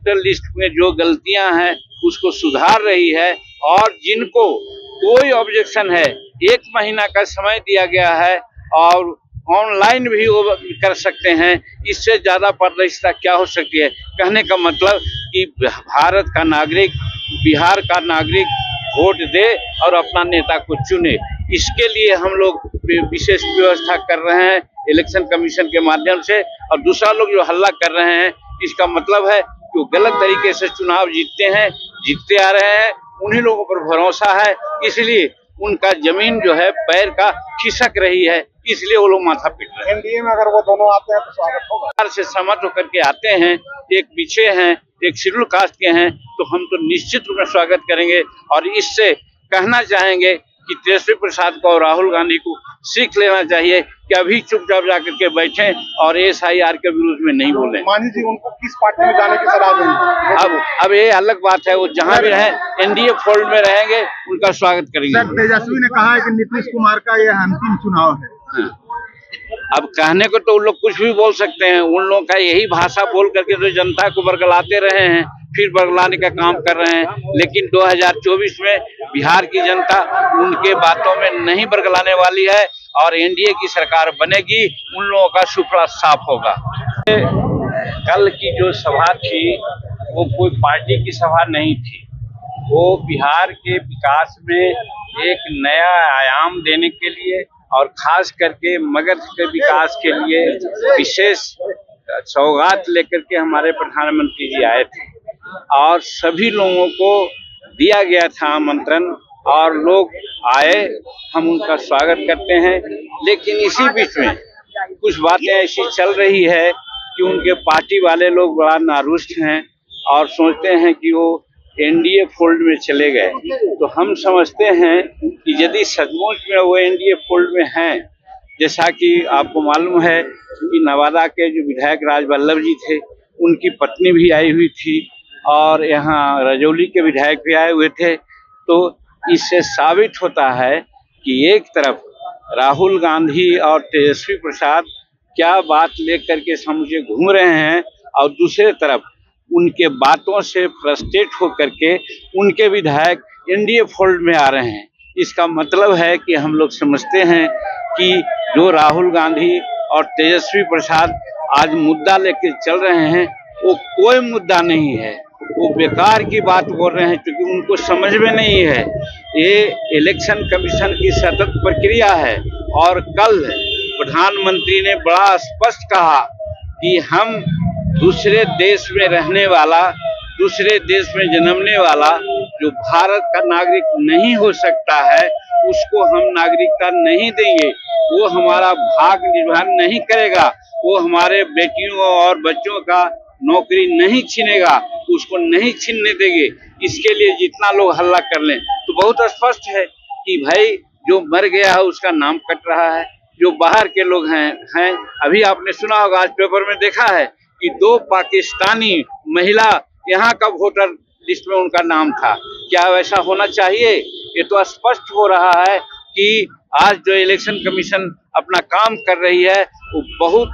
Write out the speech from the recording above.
Voter list में जो गलतियां हैं उसको सुधार रही है, और जिनको कोई ऑब्जेक्शन है 1 महीना का समय दिया गया है और ऑनलाइन भी वो कर सकते हैं। इससे ज्यादा पारदर्शिता क्या हो सकती है? कहने का मतलब कि भारत का नागरिक, बिहार का नागरिक वोट दे और अपना नेता को चुने। इसके लिए हम लोग विशेष व्यवस्था कर रहे हैं इलेक्शन कमीशन के माध्यम से। और दूसरा लोग जो हल्ला कर रहे हैं, इसका मतलब है कि वो गलत तरीके से चुनाव जीतते आ रहे हैं। उन्हीं लोगों पर भरोसा है, इसलिए उनका जमीन जो है पैर का खिसक रही है, इसलिए वो लोग माथा पीट रहे हैं। एनडीए में अगर वो दोनों आते हैं तो स्वागत होगा। से सहमत होकर के आते हैं, एक पीछे हैं, एक शेड्यूल कास्ट के हैं, तो हम तो निश्चित रूप में स्वागत करेंगे। और इससे कहना चाहेंगे कि तेजस्वी प्रसाद को और राहुल गांधी को सीख लेना चाहिए कि अभी चुपचाप जाकर के बैठे और SIR के विरोध में नहीं बोले। मांझी जी उनको किस पार्टी में जाने की सलाह देंगे? अब ये अलग बात है, वो जहां भी रहे NDA फोल्ड में रहेंगे, उनका स्वागत करेंगे। सर, तेजस्वी ने कहा है कि नीतीश कुमार का ये अंतिम चुनाव है। हाँ। अब कहने को तो उन लोग कुछ भी बोल सकते हैं, उन लोगों का यही भाषा बोल करके तो जनता को बरगलाते रहे हैं, फिर बरगलाने का काम कर रहे हैं। लेकिन 2024 में बिहार की जनता उनके बातों में नहीं बरगलाने वाली है और NDA की सरकार बनेगी, उन लोगों का सुफला साफ होगा। कल की जो सभा थी वो कोई पार्टी की सभा नहीं थी, वो बिहार के विकास में एक नया आयाम देने के लिए और खास करके मगध के विकास के लिए विशेष सौगात लेकर के हमारे प्रधानमंत्री जी आए थे और सभी लोगों को दिया गया था आमंत्रण और लोग आए, हम उनका स्वागत करते हैं। लेकिन इसी बीच में कुछ बातें ऐसी चल रही है कि उनके पार्टी वाले लोग बड़ा नारुष्ट हैं और सोचते हैं कि वो NDA फोल्ड में चले गए। तो हम समझते हैं कि यदि सचमुच में वो NDA फोल्ड में हैं, जैसा कि आपको मालूम है कि नवादा के जो विधायक राजवल्लभ जी थे, उनकी पत्नी भी आई हुई थी और यहाँ रजौली के विधायक भी आए हुए थे, तो इससे साबित होता है कि एक तरफ राहुल गांधी और तेजस्वी प्रसाद क्या बात लेकर के समझे घूम रहे हैं और दूसरे तरफ उनके बातों से फ्रस्ट्रेट होकर के उनके विधायक NDA फोल्ड में आ रहे हैं। इसका मतलब है कि हम लोग समझते हैं कि जो राहुल गांधी और तेजस्वी प्रसाद आज मुद्दा लेकर चल रहे हैं वो कोई मुद्दा नहीं है, वो बेकार की बात बोल रहे हैं, क्योंकि उनको समझ में नहीं है। ये इलेक्शन कमीशन की सतत प्रक्रिया है और कल प्रधानमंत्री ने बड़ा स्पष्ट कहा कि हम दूसरे देश में रहने वाला, दूसरे देश में जन्मने वाला जो भारत का नागरिक नहीं हो सकता है, उसको हम नागरिकता नहीं देंगे। वो हमारा भाग निर्वहन नहीं करेगा, वो हमारे बेटियों और बच्चों का नौकरी नहीं छीनेगा, उसको नहीं छीनने देंगे। इसके लिए जितना लोग हल्ला कर लें, तो बहुत स्पष्ट है कि भाई जो मर गया है उसका नाम कट रहा है। जो बाहर के लोग हैं अभी आपने सुना होगा, आज पेपर में देखा है कि 2 पाकिस्तानी महिला यहाँ का वोटर लिस्ट में उनका नाम था। क्या वैसा होना चाहिए? ये तो स्पष्ट हो रहा है कि आज जो इलेक्शन कमीशन अपना काम कर रही है वो बहुत